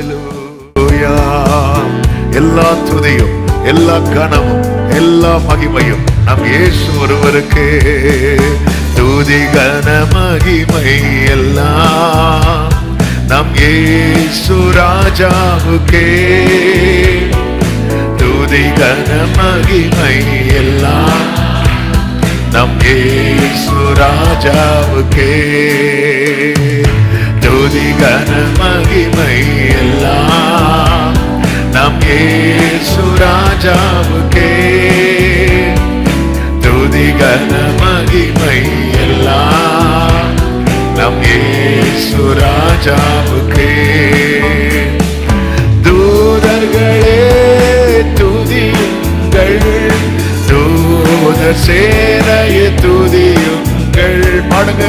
ஹல்லேலூயா. எல்லா துதியும் எல்லா கனமும் எல்லா மகிமையும் நம் இயேசு ஒருவருக்கே. துதி கன மகிமை எல்லாம் நம் இயேசு ராஜாவுக்கே. துதி கன மகிமை எல்லாம் நம் இயேசு ராஜாவுக்கே. துதி கன மகிமை எல்லாம் நம் இயேசு ராஜாவுக்கே. துதி கன மகிமை எல்லாம் நம் இயேசு ராஜாவுக்கே. தூதர்களே துதியுங்கள், தூதர் சேனையே துதியுங்கள். பாடுங்க.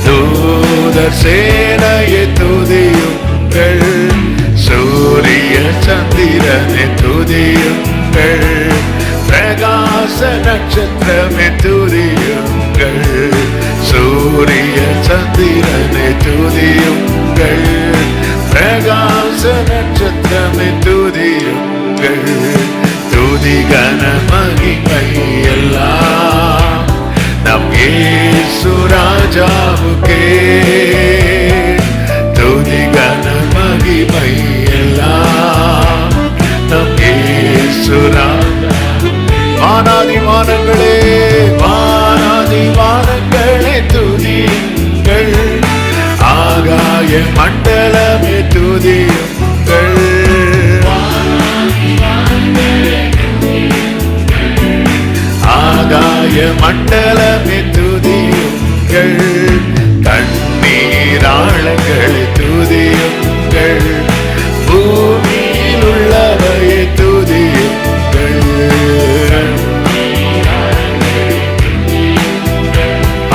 தூதர் சேனையே துதியுங்கள், சூரிய சந்திரனை துதியுங்கள், பிரகாச நட்சத்திரமே துதியுங்கள், சூரிய சந்திரனை துதியுங்கள், பிரகாச நட்சத்திரமே துதியுங்கள். துதி கன மகிமை எல்லாம் நம் இயேசு ராஜாவுக்கே. துதி கன மகிமை எல்லாம் நம் இயேசு ராஜா. வானாதி வானங்களே, வானாதி வானங்களே துதியுங்கள், ஆகாய மண்டலமே துதியுங்கள், ஆகாய மண்டலமே துதியுங்கள், கண்ணீராளங்களை துதியுங்கள், பூமியில் உள்ளவையை துதியுங்கள்.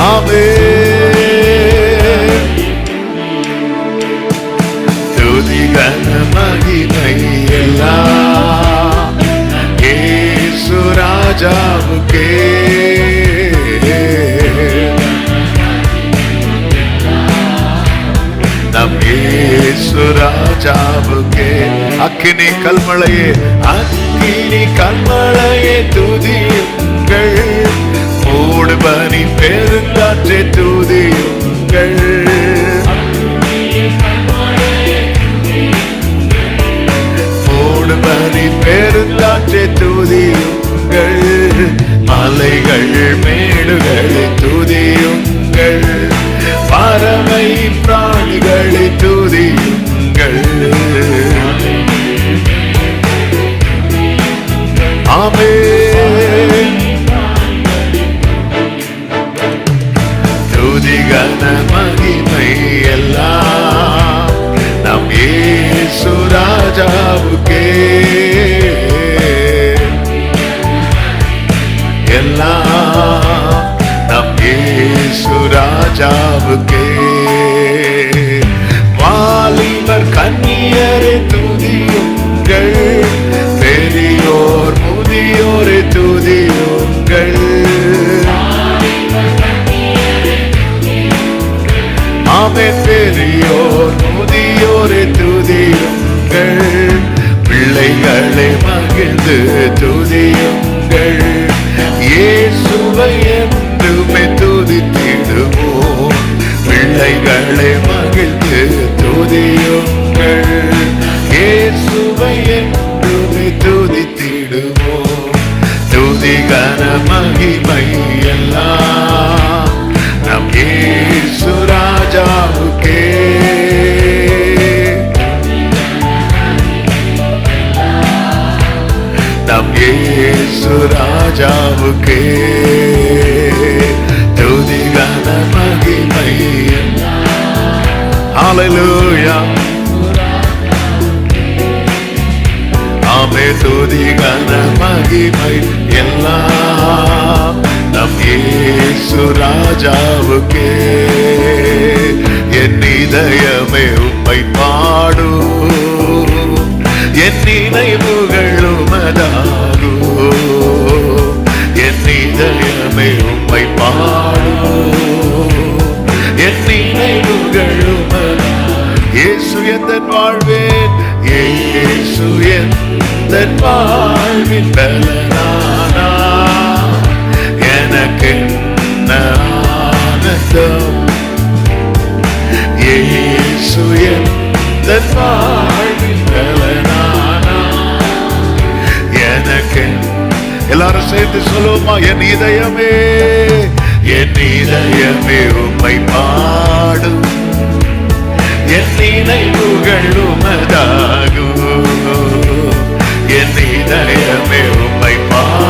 ஆமென். துதி கன மகிமை எல்லாம் இயேசு ராஜாவுக்கே. நம் இயேசு ராஜாவுக்கே. அக்கினி கல்மழையே, அக்கினி கல்மழையே துதியுங்கள், மூடுபனி பெருங்காற்றே துதியுங்கள், மூடுபனி பெருங்காற்றே துதியுங்கள், மலைகள் மேடுகளை துதியுங்கள், பறவை பிராணிகளை துதியுங்கள். ஆமென். துதி கன மகிமை எல்லாம் நம் இயேசு ராஜாவுக்கே. எல்லாம் நம் இயேசு ராஜாவுக்கே. வாலிபர் கன்னியரை துதியுங்கள், பெரியோர் முதியோரை துதியுங்கள், ஆமென். பெரியோர் முதியோரை துதியுங்கள், பிள்ளைகளை மகிழ்ந்து துதியுங்கள், இயேசுவை என்றுமே துதித்திடுவோம், பிள்ளைகளை மகிழ்ந்து துதியுங்கள், இயேசுவை என்றுமே துதித்திடுவோம். துதி கன மகிமை எல்லாம் நம் இயேசு ராஜாவுக்கே. நம் இயேசு ராஜாவுக்கே. துதி கன மகிமை. ஹல்லேலூயா. ஆமென். துதி கன மகிமை எல்லாம் நம் இயேசு ராஜாவுக்கே. என் இதயமே உம்மை பாடும், என் நினைவுகள் உமதாகும், என் இதயமே உம்மை பாடும், என் வாழ்வின் பலனானா எனக்கென்ன ஆனந்தம் இயேசு எந்தன் வாழ்வின் பலனானா எனக்கு. எல்லாரும் சேர்ந்து சொல்லுவோமா? என் இதயமே உம்மை பாடும், என் நினைவுகள் உமதாகும். என் இதயமே உம்மை பாடும்,